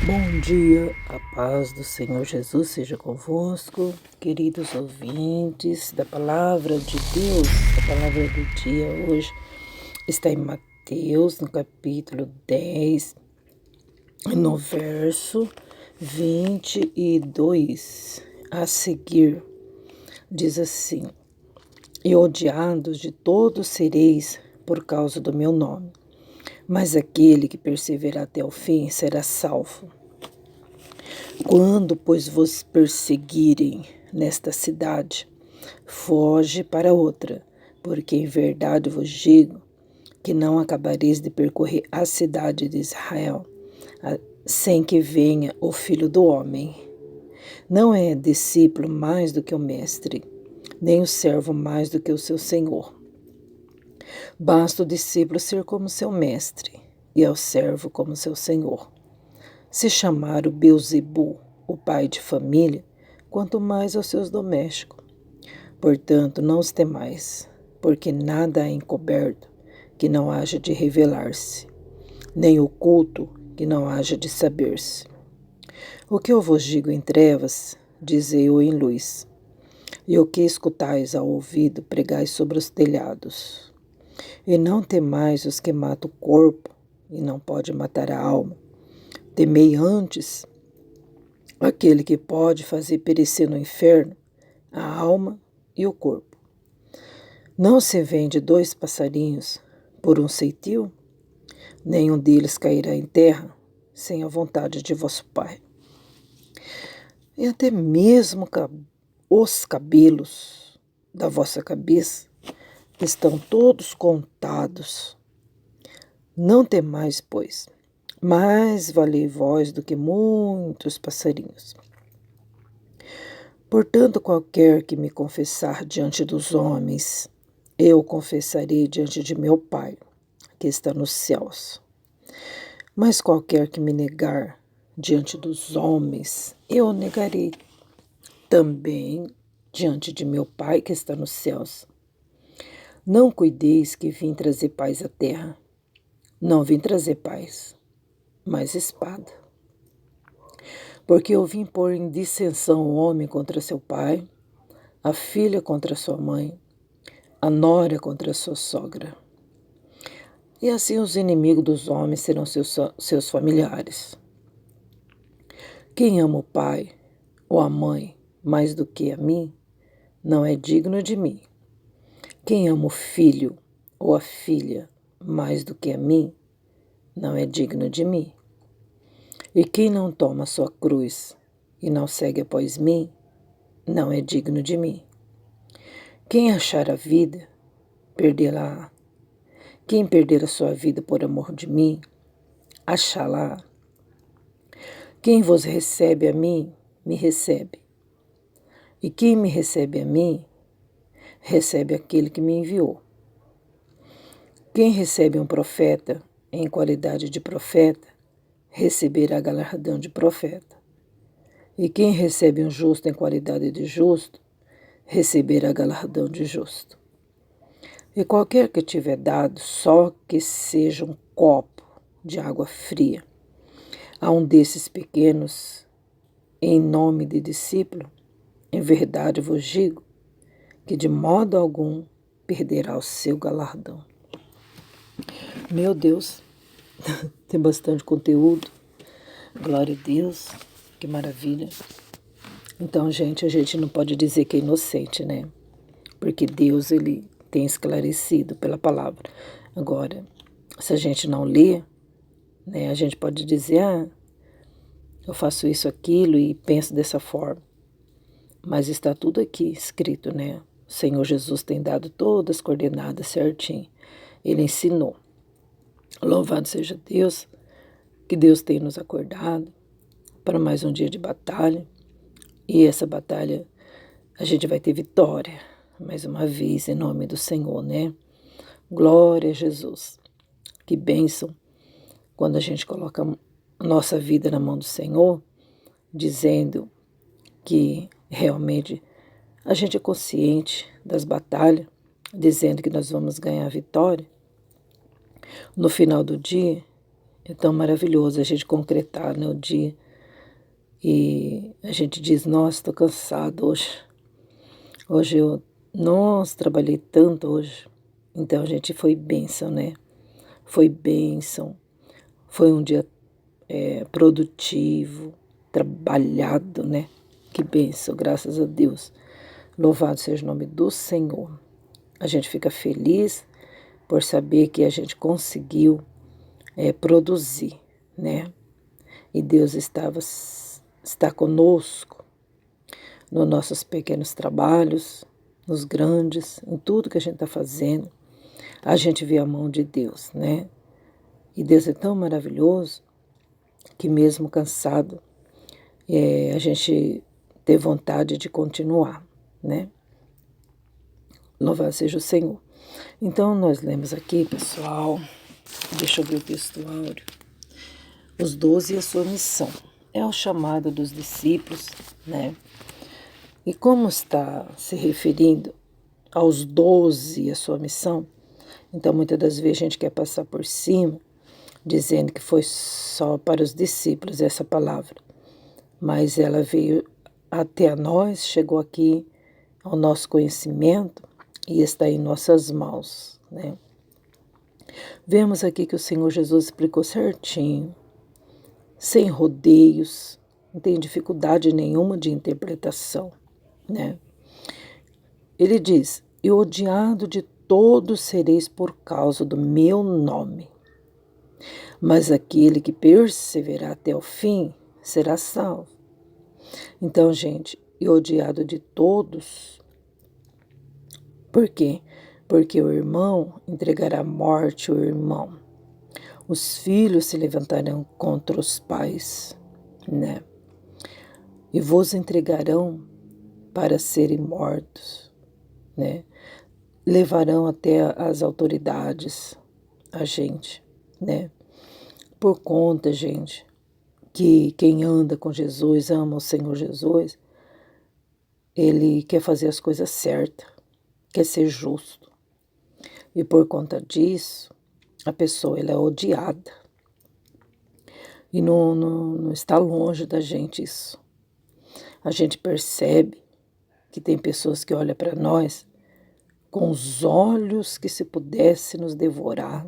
Bom dia, a paz do Senhor Jesus seja convosco, queridos ouvintes da Palavra de Deus. A palavra do dia hoje está em Mateus, no capítulo 10, no verso 22. A seguir, diz assim: E odiados de todos sereis por causa do meu nome, mas aquele que perseverar até o fim será salvo. Quando, pois, vos perseguirem nesta cidade, foge para outra, porque em verdade vos digo que não acabareis de percorrer a cidade de Israel, sem que venha o Filho do Homem. Não é discípulo mais do que o mestre, nem o servo mais do que o seu senhor. Basta o discípulo ser como seu mestre, e ao servo como seu senhor. Se chamar o Beelzebu, o pai de família, quanto mais aos seus domésticos. Portanto, não os temais, porque nada há encoberto que não haja de revelar-se, nem oculto que não haja de saber-se. O que eu vos digo em trevas, dizei-o em luz, e o que escutais ao ouvido, pregais sobre os telhados. E não temais os que matam o corpo, e não pode matar a alma. Temei antes aquele que pode fazer perecer no inferno a alma e o corpo. Não se vende 2 passarinhos por um ceitil? Nenhum deles cairá em terra sem a vontade de vosso Pai. E até mesmo os cabelos da vossa cabeça estão todos contados. Não temais, pois, mais valei vós do que muitos passarinhos. Portanto, qualquer que me confessar diante dos homens, eu confessarei diante de meu Pai, que está nos céus. Mas qualquer que me negar diante dos homens, eu o negarei também diante de meu Pai, que está nos céus. Não cuideis que vim trazer paz à terra. Não vim trazer paz, mas espada. Porque eu vim pôr em dissensão o homem contra seu pai, a filha contra sua mãe, a nora contra sua sogra. E assim os inimigos dos homens serão seus familiares. Quem ama o pai ou a mãe mais do que a mim, não é digno de mim. Quem ama o filho ou a filha mais do que a mim, não é digno de mim. E quem não toma a sua cruz e não segue após mim, não é digno de mim. Quem achar a vida, perdê-la. Quem perder a sua vida por amor de mim, achá-la. Quem vos recebe a mim, me recebe. E quem me recebe a mim, recebe aquele que me enviou. Quem recebe um profeta em qualidade de profeta, receberá galardão de profeta. E quem recebe um justo em qualidade de justo, receberá galardão de justo. E qualquer que tiver dado, só que seja um copo de água fria, a um desses pequenos, em nome de discípulo, em verdade vos digo, que de modo algum perderá o seu galardão. Meu Deus, tem bastante conteúdo. Glória a Deus, que maravilha. Então, gente, a gente não pode dizer que é inocente, né? Porque Deus, Ele tem esclarecido pela palavra. Agora, se a gente não lê, né, a gente pode dizer, eu faço isso, aquilo e penso dessa forma. Mas está tudo aqui escrito, né? O Senhor Jesus tem dado todas as coordenadas certinho. Ele ensinou. Louvado seja Deus, que Deus tem nos acordado para mais um dia de batalha. E essa batalha a gente vai ter vitória, mais uma vez, em nome do Senhor, né? Glória a Jesus. Que bênção quando a gente coloca a nossa vida na mão do Senhor, dizendo que realmente a gente é consciente das batalhas, dizendo que nós vamos ganhar a vitória. No final do dia, É tão maravilhoso a gente concretar, né, o dia. E a gente diz, nossa, estou cansado hoje. Hoje nossa, trabalhei tanto hoje. Então a gente foi bênção, né? Foi bênção. Foi um dia produtivo, trabalhado, né? Que bênção, graças a Deus. Louvado seja o nome do Senhor. A gente fica feliz por saber que a gente conseguiu produzir, né? E Deus está conosco nos nossos pequenos trabalhos, nos grandes, em tudo que a gente está fazendo. A gente vê a mão de Deus, né? E Deus é tão maravilhoso que mesmo cansado, a gente ter vontade de continuar, né? Louvado seja o Senhor. Então, nós lemos aqui, pessoal, deixa eu ver o textuário, os 12 e a sua missão. É o chamado dos discípulos, né? E como está se referindo aos 12 e a sua missão, então muitas das vezes a gente quer passar por cima, dizendo que foi só para os discípulos essa palavra. Mas ela veio até a nós, chegou aqui ao nosso conhecimento e está em nossas mãos, né? Vemos aqui que o Senhor Jesus explicou certinho, sem rodeios, não tem dificuldade nenhuma de interpretação, né? Ele diz, e odiado de todos sereis por causa do meu nome, mas aquele que perseverar até o fim será salvo. Então, gente, e odiado de todos, por quê? Porque o irmão entregará à morte o irmão. Os filhos se levantarão contra os pais, né? E vos entregarão para serem mortos, né? Levarão até as autoridades a gente, né? Por conta, gente, que quem anda com Jesus, ama o Senhor Jesus, ele quer fazer as coisas certas, quer ser justo. E por conta disso, a pessoa ela é odiada. E não está longe da gente isso. A gente percebe que tem pessoas que olham para nós com os olhos que se pudesse nos devorar,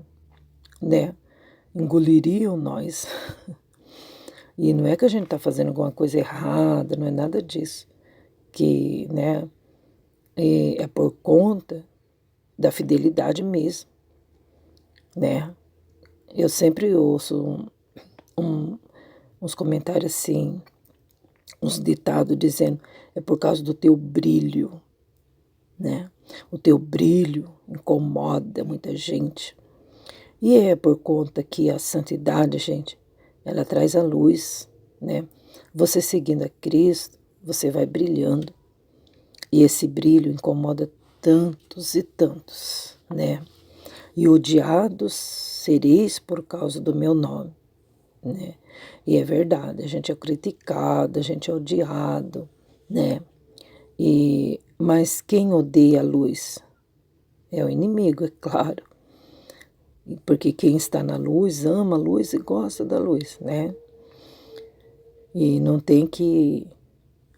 né? Engoliriam nós. E não é que a gente está fazendo alguma coisa errada, não é nada disso. Que, né, é por conta da fidelidade mesmo, né? Eu sempre ouço uns comentários assim, uns ditados dizendo, é por causa do teu brilho, né? O teu brilho incomoda muita gente. E é por conta que a santidade, gente, ela traz a luz, né? Você seguindo a Cristo, você vai brilhando. E esse brilho incomoda tantos e tantos, né? E odiados sereis por causa do meu nome, né? E é verdade, a gente é criticado, a gente é odiado, né? Mas quem odeia a luz é o inimigo, é claro. Porque quem está na luz ama a luz e gosta da luz, né? E não tem que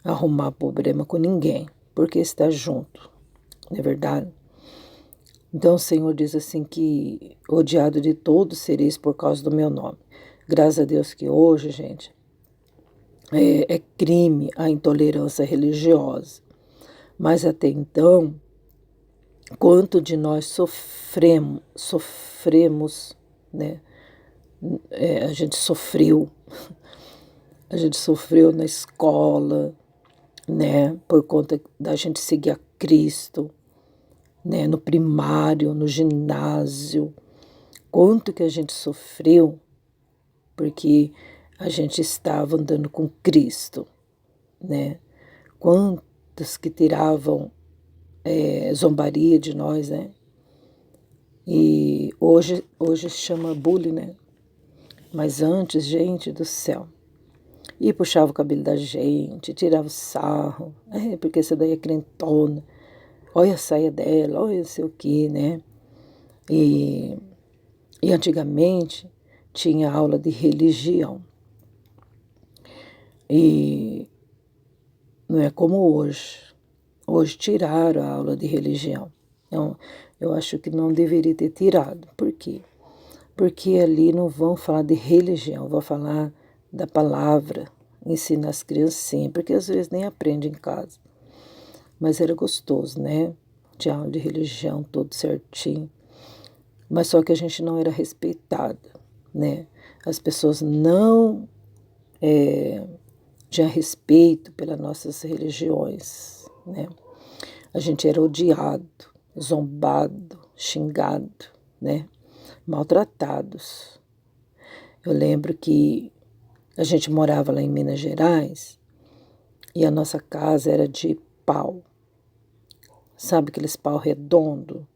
arrumar problema com ninguém, porque está junto, não é verdade? Então o Senhor diz assim que odiado de todos sereis por causa do meu nome. Graças a Deus que hoje, gente, é crime a intolerância religiosa. Mas até então, quanto de nós sofremos, né? A gente sofreu na escola, né? Por conta da gente seguir a Cristo, né? No primário, no ginásio. Quanto que a gente sofreu porque a gente estava andando com Cristo, né? Quantos que tiravam zombaria de nós, né? E hoje se chama bullying, né? Mas antes, gente do céu, e puxava o cabelo da gente, tirava o sarro, porque essa daí é crentona, olha a saia dela, olha não sei o que, né? E antigamente tinha aula de religião. E não é como hoje. Hoje tiraram a aula de religião. Então, eu acho que não deveria ter tirado. Por quê? Porque ali não vão falar de religião, vão falar da palavra, ensinar as criancinhas, porque às vezes nem aprende em casa. Mas era gostoso, né? Tinha aula de religião, tudo certinho. Mas só que a gente não era respeitada, né? As pessoas não tinham respeito pelas nossas religiões, né? A gente era odiado, zombado, xingado, né? Maltratados. Eu lembro que a gente morava lá em Minas Gerais e a nossa casa era de pau. Sabe aqueles pau redondo?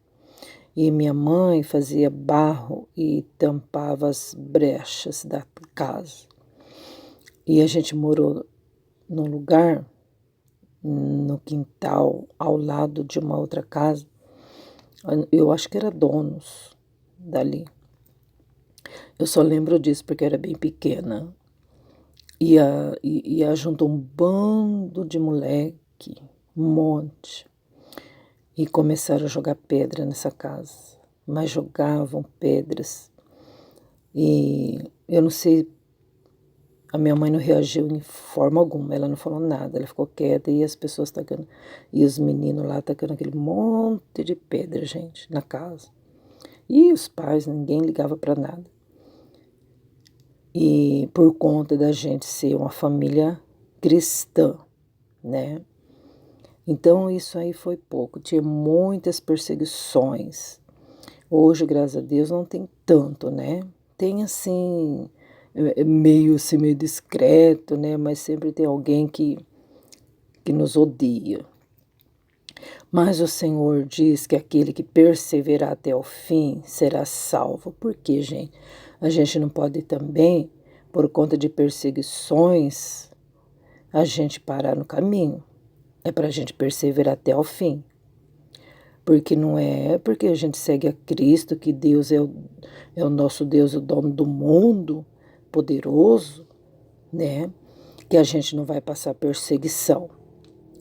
E minha mãe fazia barro e tampava as brechas da casa. E a gente morou num lugar, no quintal, ao lado de uma outra casa. Eu acho que era donos dali. Eu só lembro disso porque eu era bem pequena. Ia junto um bando de moleque, um monte. E começaram a jogar pedra nessa casa. Mas jogavam pedras. E eu não sei, a minha mãe não reagiu em forma alguma, ela não falou nada, ela ficou quieta e as pessoas tacando, e os meninos lá tacando aquele monte de pedra, gente, na casa. E os pais, ninguém ligava para nada. E por conta da gente ser uma família cristã, né? Então isso aí foi pouco, tinha muitas perseguições. Hoje, graças a Deus, não tem tanto, né? Tem assim, meio assim, meio discreto, né? Mas sempre tem alguém que nos odia. Mas o Senhor diz que aquele que perseverar até o fim será salvo. Por quê, gente? A gente não pode também, por conta de perseguições, a gente parar no caminho. É para a gente perseverar até o fim. Porque não é porque a gente segue a Cristo, que Deus é o nosso Deus, o dono do mundo, poderoso, né? Que a gente não vai passar perseguição.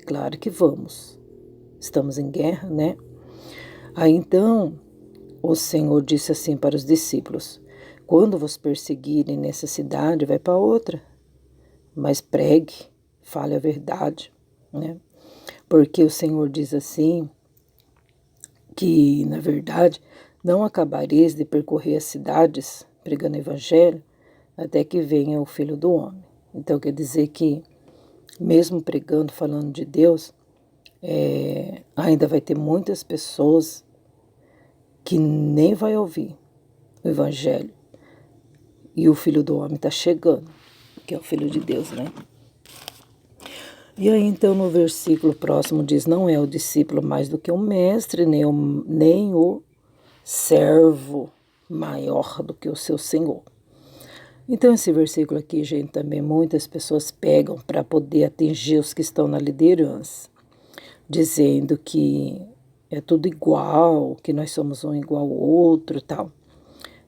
Claro que vamos. Estamos em guerra, né? Aí então, o Senhor disse assim para os discípulos: quando vos perseguirem nessa cidade, vai para outra. Mas pregue, fale a verdade, né? Porque o Senhor diz assim, que, na verdade, não acabareis de percorrer as cidades pregando o evangelho até que venha o Filho do Homem. Então, quer dizer que, mesmo pregando, falando de Deus, ainda vai ter muitas pessoas que nem vai ouvir o evangelho. E o Filho do Homem está chegando, que é o Filho de Deus, né? E aí, então, no versículo próximo diz, não é o discípulo mais do que o mestre, nem o servo maior do que o seu senhor. Então, esse versículo aqui, gente, também muitas pessoas pegam para poder atingir os que estão na liderança, dizendo que é tudo igual, que nós somos um igual ao outro e tal.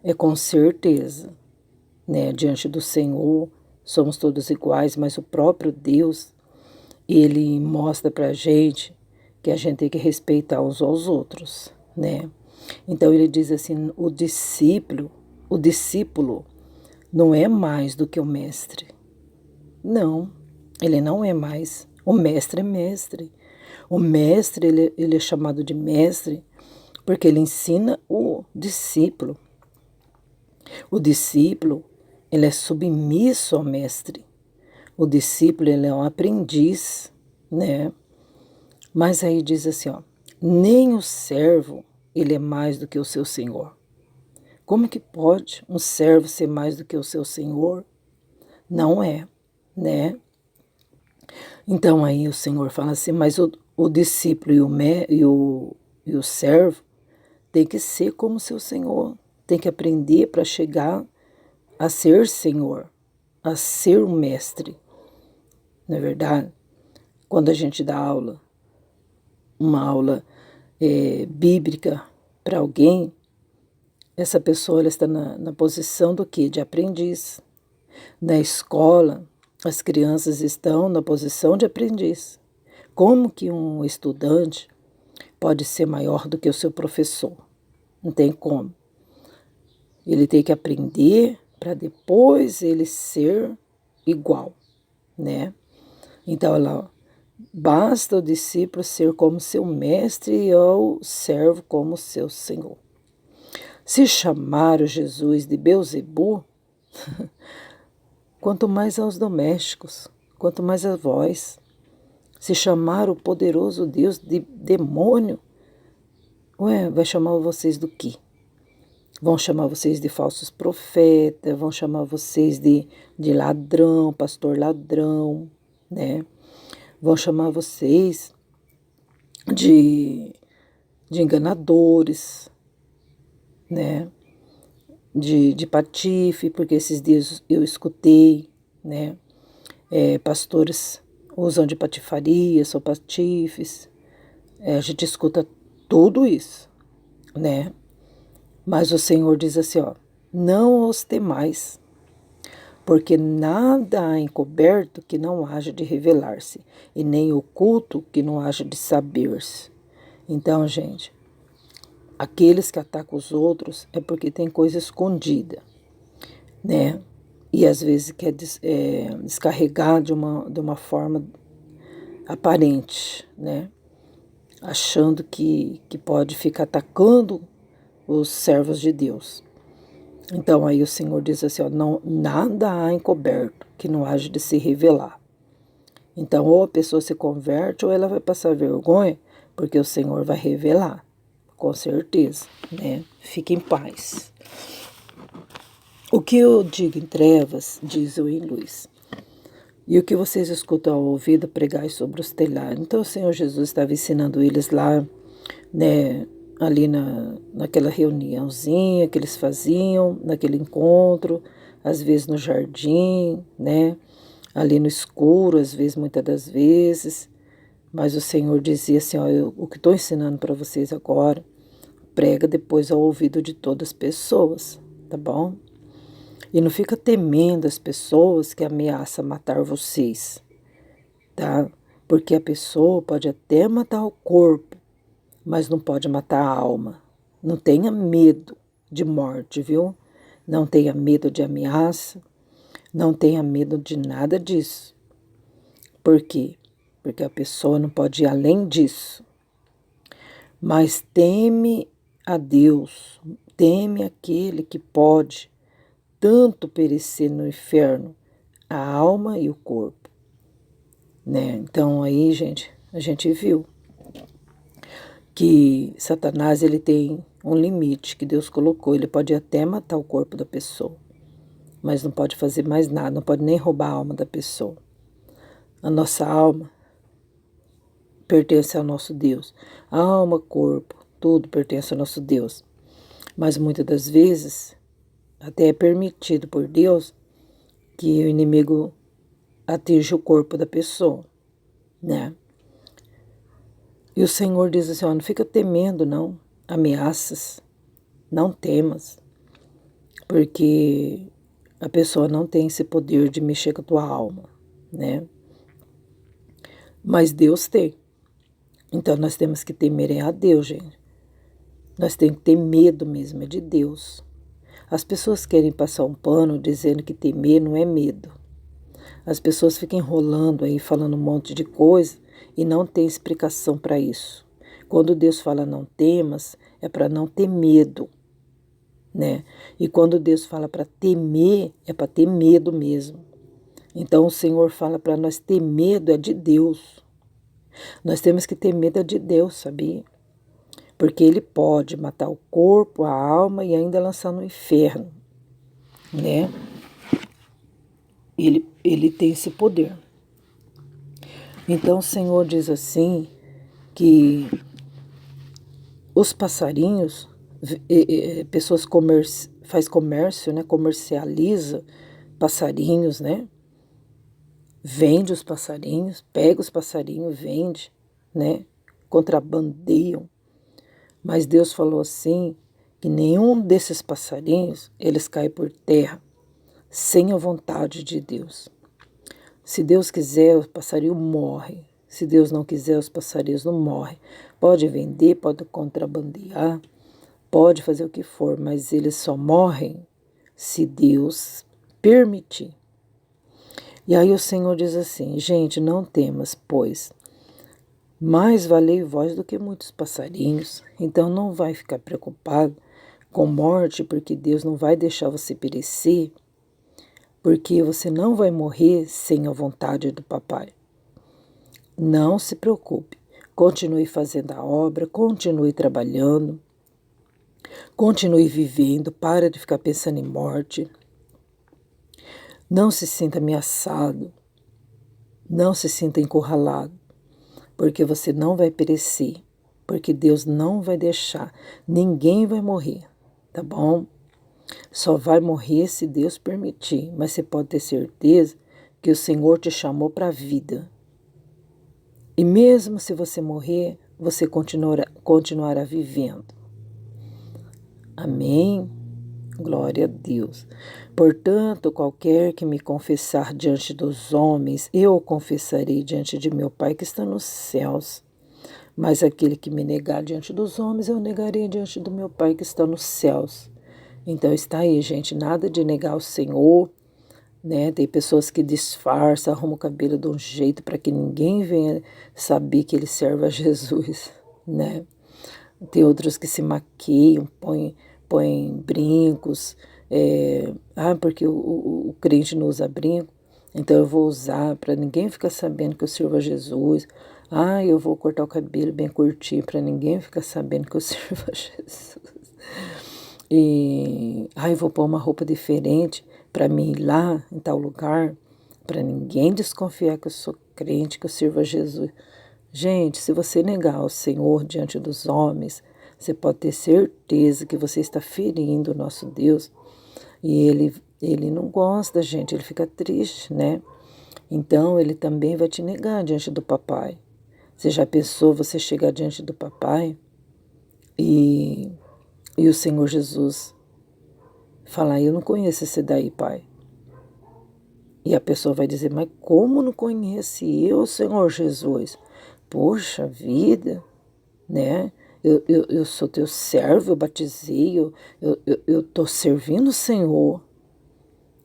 É com certeza, né? Diante do Senhor, somos todos iguais, mas o próprio Deus, ele mostra para a gente que a gente tem que respeitar uns aos outros, né? Então ele diz assim, o discípulo não é mais do que o mestre. Não, ele não é mais. O mestre é mestre. O mestre, ele é chamado de mestre porque ele ensina o discípulo. O discípulo, ele é submisso ao mestre. O discípulo, ele é um aprendiz, né? Mas aí diz assim, ó, nem o servo, ele é mais do que o seu senhor. Como que pode um servo ser mais do que o seu senhor? Não é, né? Então aí o Senhor fala assim, mas o discípulo e o servo tem que ser como seu senhor, tem que aprender para chegar a ser senhor, a ser um mestre, não é verdade? Quando a gente dá aula, uma aula bíblica para alguém, essa pessoa ela está na posição do quê? De aprendiz. Na escola, as crianças estão na posição de aprendiz. Como que um estudante pode ser maior do que o seu professor? Não tem como. Ele tem que aprender para depois ele ser igual, né? Então, ela basta o discípulo ser como seu mestre e o servo como seu senhor. Se chamaram Jesus de Beelzebu, quanto mais aos domésticos, quanto mais a vós. Se chamaram o poderoso Deus de demônio, vai chamar vocês do quê? Vão chamar vocês de falsos profetas, vão chamar vocês de ladrão, pastor ladrão, né? Vão chamar vocês de enganadores, né? De patife, porque esses dias eu escutei, né? Pastores usam de patifaria, são patifes. A gente escuta tudo isso, né? Mas o Senhor diz assim, ó, não os temais, porque nada há encoberto que não haja de revelar-se, e nem oculto que não haja de saber-se. Então, gente, aqueles que atacam os outros é porque tem coisa escondida, né? E às vezes quer descarregar de uma forma aparente, né? Achando que pode ficar atacando os servos de Deus. Então aí o Senhor diz assim, ó, não, nada há encoberto que não haja de se revelar. Então ou a pessoa se converte ou ela vai passar vergonha, porque o Senhor vai revelar, com certeza, né? Fique em paz. O que eu digo em trevas, diz eu em luz. E o que vocês escutam ao ouvido, pregai sobre os telhados. Então o Senhor Jesus estava ensinando eles lá, né? Ali naquela reuniãozinha que eles faziam, naquele encontro, às vezes no jardim, né? Ali no escuro, às vezes, muitas das vezes. Mas o Senhor dizia assim, ó, o que estou ensinando para vocês agora, prega depois ao ouvido de todas as pessoas, tá bom? E não fica temendo as pessoas que ameaçam matar vocês, tá? Porque a pessoa pode até matar o corpo, mas não pode matar a alma. Não tenha medo de morte, viu? Não tenha medo de ameaça, não tenha medo de nada disso. Por quê? Porque a pessoa não pode ir além disso. Mas teme a Deus, teme aquele que pode tanto perecer no inferno, a alma e o corpo, né? Então aí, gente, a gente viu que Satanás ele tem um limite que Deus colocou. Ele pode até matar o corpo da pessoa, mas não pode fazer mais nada, não pode nem roubar a alma da pessoa. A nossa alma pertence ao nosso Deus. A alma, corpo, tudo pertence ao nosso Deus. Mas muitas das vezes, até é permitido por Deus que o inimigo atinja o corpo da pessoa, né? E o Senhor diz assim, ó, não fica temendo, não, ameaças, não temas, porque a pessoa não tem esse poder de mexer com a tua alma, né? Mas Deus tem. Então nós temos que temer a Deus, gente. Nós temos que ter medo mesmo, é de Deus. As pessoas querem passar um pano dizendo que temer não é medo. As pessoas ficam enrolando aí, falando um monte de coisa e não tem explicação para isso. Quando Deus fala não temas, é para não ter medo, né? E quando Deus fala para temer, é para ter medo mesmo. Então o Senhor fala para nós ter medo é de Deus. Nós temos que ter medo de Deus, sabia? Porque Ele pode matar o corpo, a alma e ainda lançar no inferno, né? Ele tem esse poder. Então o Senhor diz assim, que os passarinhos, pessoas faz comércio, né? Comercializa passarinhos, né? Vende os passarinhos, pega os passarinhos, vende, né? Contrabandeiam. Mas Deus falou assim, que nenhum desses passarinhos, eles caem por terra sem a vontade de Deus. Se Deus quiser, o passarinho morre. Se Deus não quiser, os passarinhos não morrem. Pode vender, pode contrabandear, pode fazer o que for, mas eles só morrem se Deus permitir. E aí o Senhor diz assim, gente, não temas, pois mais valei vós do que muitos passarinhos. Então não vai ficar preocupado com morte, porque Deus não vai deixar você perecer, porque você não vai morrer sem a vontade do papai. Não se preocupe, continue fazendo a obra, continue trabalhando, continue vivendo, para de ficar pensando em morte. Não se sinta ameaçado, não se sinta encurralado, porque você não vai perecer, porque Deus não vai deixar, ninguém vai morrer, tá bom? Só vai morrer se Deus permitir, mas você pode ter certeza que o Senhor te chamou para a vida. E mesmo se você morrer, você continuará vivendo. Amém? Glória a Deus. Portanto, qualquer que me confessar diante dos homens, eu o confessarei diante de meu Pai que está nos céus. Mas aquele que me negar diante dos homens, eu negarei diante do meu Pai que está nos céus. Então está aí, gente, nada de negar o Senhor, né? Tem pessoas que disfarçam, arrumam o cabelo de um jeito para que ninguém venha saber que ele serve a Jesus, né? Tem outros que se maquiam, põem brincos, porque o crente não usa brinco, então eu vou usar para ninguém ficar sabendo que eu sirvo a Jesus. Eu vou cortar o cabelo bem curtinho para ninguém ficar sabendo que eu sirvo a Jesus. E eu vou pôr uma roupa diferente para mim ir lá em tal lugar, para ninguém desconfiar que eu sou crente, que eu sirvo a Jesus. Gente, se você negar o Senhor diante dos homens, você pode ter certeza que você está ferindo o nosso Deus. E ele não gosta, gente, ele fica triste, né? Então, ele também vai te negar diante do papai. Você já pensou você chegar diante do papai e o Senhor Jesus falar, eu não conheço esse daí, pai. E a pessoa vai dizer, mas como não conhece eu, Senhor Jesus? Poxa vida, né? Eu sou teu servo, eu batizei, eu tô servindo o Senhor.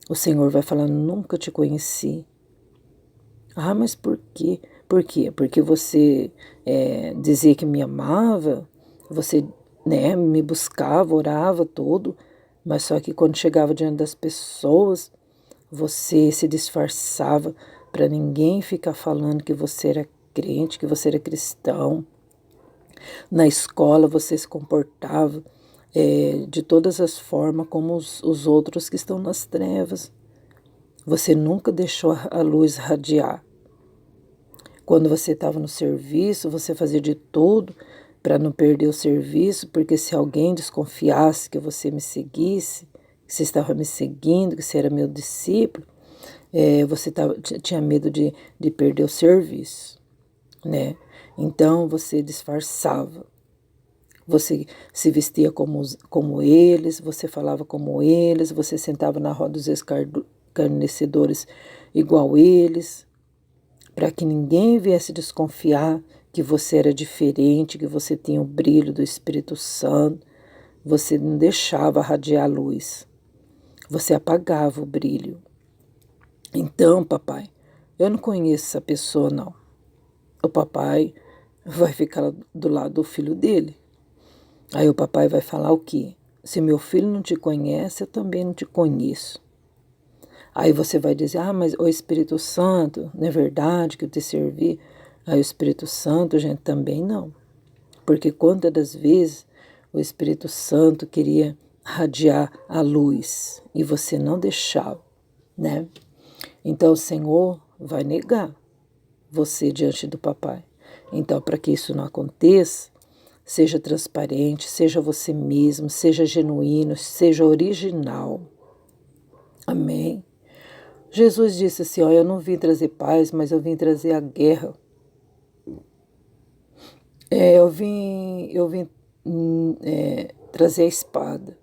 O Senhor vai falar, nunca te conheci. Mas por quê? Por quê? Porque você dizia que me amava, você, né, me buscava, orava, tudo, mas só que quando chegava diante das pessoas, você se disfarçava para ninguém ficar falando que você era crente, que você era cristão. Na escola você se comportava de todas as formas como os outros que estão nas trevas. Você nunca deixou a luz radiar. Quando você estava no serviço, você fazia de tudo para não perder o serviço, porque se alguém desconfiasse que você me seguisse, que você estava me seguindo, que você era meu discípulo, você tinha medo de perder o serviço, né? Então você disfarçava, você se vestia como eles, você falava como eles, você sentava na roda dos escarnecedores igual eles, para que ninguém viesse desconfiar que você era diferente, que você tinha o brilho do Espírito Santo, você não deixava radiar a luz, você apagava o brilho. Então, papai, eu não conheço essa pessoa, não. O papai vai ficar do lado do filho dele. Aí o papai vai falar o quê? Se meu filho não te conhece, eu também não te conheço. Aí você vai dizer, mas o Espírito Santo, não é verdade que eu te servi? Aí o Espírito Santo, gente, também não. Porque quantas das vezes o Espírito Santo queria radiar a luz e você não deixava, né? Então o Senhor vai negar você diante do papai. Então, para que isso não aconteça, seja transparente, seja você mesmo, seja genuíno, seja original. Amém? Jesus disse assim, eu não vim trazer paz, mas eu vim trazer a guerra. Eu vim trazer a espada.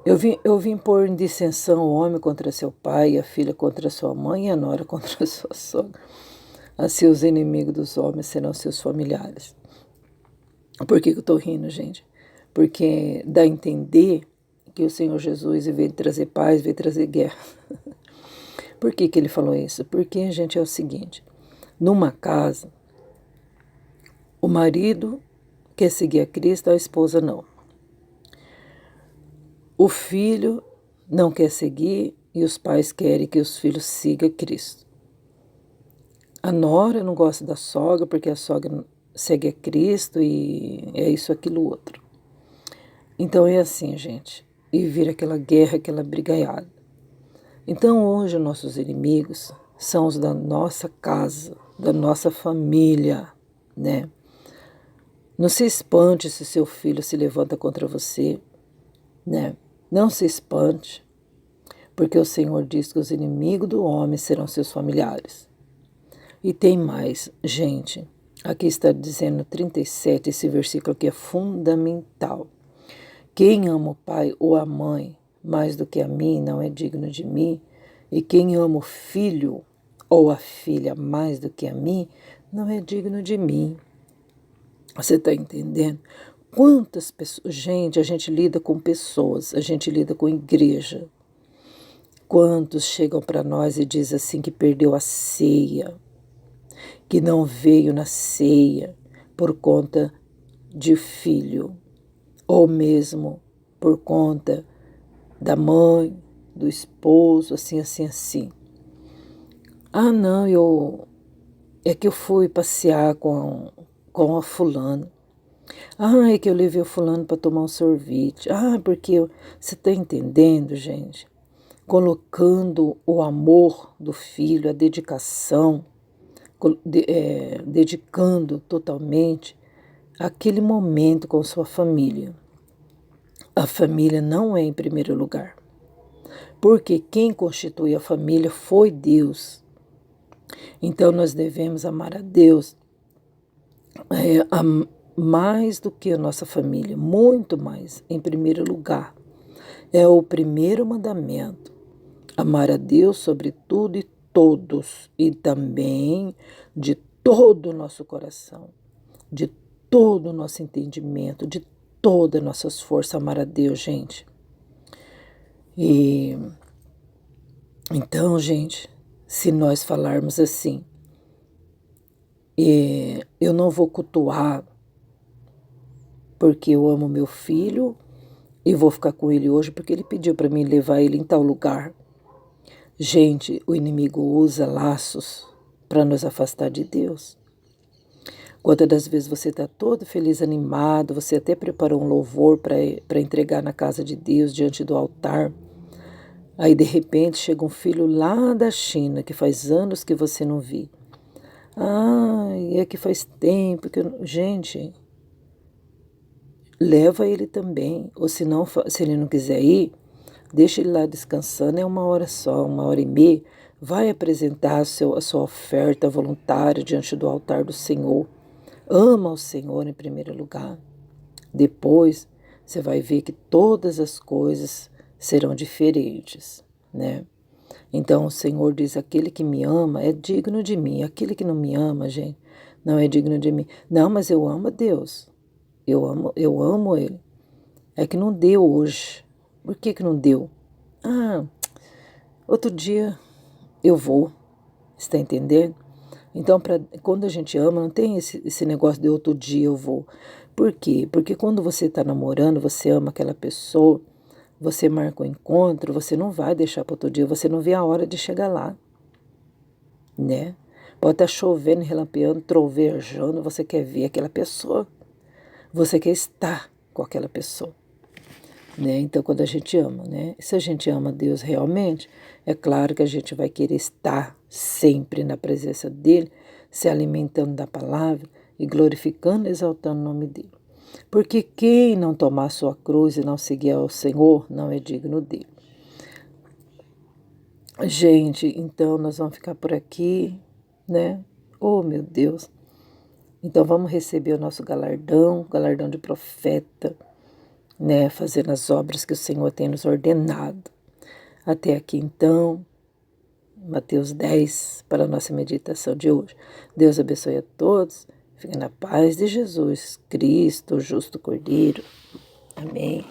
Eu vim pôr em dissensão o homem contra seu pai, a filha contra sua mãe e a nora contra sua sogra. Assim os inimigos dos homens serão seus familiares. Por que eu estou rindo, gente? Porque dá a entender que o Senhor Jesus, em vez de trazer paz, veio trazer guerra. Por que ele falou isso? Porque, gente, é o seguinte, numa casa, o marido quer seguir a Cristo, a esposa não. O filho não quer seguir e os pais querem que os filhos sigam Cristo. A nora não gosta da sogra porque a sogra segue a Cristo e é isso, aquilo, outro. Então é assim, gente. E vira aquela guerra, aquela brigaiada. Então hoje nossos inimigos são os da nossa casa, da nossa família, né? Não se espante se seu filho se levanta contra você, né? Não se espante, porque o Senhor diz que os inimigos do homem serão seus familiares. E tem mais, gente. Aqui está dizendo no 37, esse versículo aqui é fundamental. Quem ama o pai ou a mãe mais do que a mim não é digno de mim, e quem ama o filho ou a filha mais do que a mim não é digno de mim. Você está entendendo? Quantas pessoas... Gente, a gente lida com pessoas, a gente lida com igreja. Quantos chegam para nós e dizem assim que perdeu a ceia, que não veio na ceia por conta de filho, ou mesmo por conta da mãe, do esposo, assim, assim, assim. Ah, não, é que eu fui passear com a fulana. Ah, é que eu levei o fulano para tomar um sorvete. Ah, porque você está entendendo, gente? Colocando o amor do filho, a dedicação, dedicando totalmente aquele momento com sua família. A família não é em primeiro lugar, porque quem constitui a família foi Deus. Então nós devemos amar a Deus mais do que a nossa família, muito mais, em primeiro lugar. É o primeiro mandamento, amar a Deus sobre tudo e todos, e também de todo o nosso coração, de todo o nosso entendimento, de todas as nossas forças, amar a Deus, gente. E então, gente, se nós falarmos assim, eu não vou cultuar porque eu amo meu filho e vou ficar com ele hoje porque ele pediu para mim levar ele em tal lugar. Gente, o inimigo usa laços para nos afastar de Deus. Quantas das vezes você está todo feliz, animado, você até preparou um louvor para entregar na casa de Deus, diante do altar. Aí, de repente, chega um filho lá da China, que faz anos que você não vê. É que faz tempo que eu... Gente, leva ele também. Ou se não, se ele não quiser ir, deixa ele lá descansando, é 1 hora só, 1 hora e meia. Vai apresentar a sua oferta voluntária diante do altar do Senhor. Ama o Senhor em primeiro lugar. Depois, você vai ver que todas as coisas serão diferentes, né? Então, o Senhor diz, aquele que me ama é digno de mim. Aquele que não me ama, gente, não é digno de mim. Não, mas eu amo a Deus. Eu amo Ele. É que não deu hoje. Por que não deu? Outro dia eu vou. Está entendendo? Então, quando a gente ama, não tem esse negócio de outro dia eu vou. Por quê? Porque quando você está namorando, você ama aquela pessoa, você marca um encontro, você não vai deixar para outro dia, você não vê a hora de chegar lá, né? Pode estar chovendo, relampeando, trovejando, você quer ver aquela pessoa, você quer estar com aquela pessoa, né? Então, quando a gente ama, né? Se a gente ama Deus realmente, é claro que a gente vai querer estar sempre na presença dEle, se alimentando da palavra e glorificando, exaltando o nome dEle. Porque quem não tomar a sua cruz e não seguir ao Senhor, não é digno dEle. Gente, então nós vamos ficar por aqui, né? Oh, meu Deus! Então vamos receber o nosso galardão de profeta, né, fazendo as obras que o Senhor tem nos ordenado. Até aqui, então, Mateus 10, para a nossa meditação de hoje. Deus abençoe a todos. Fiquem na paz de Jesus Cristo, o justo Cordeiro. Amém.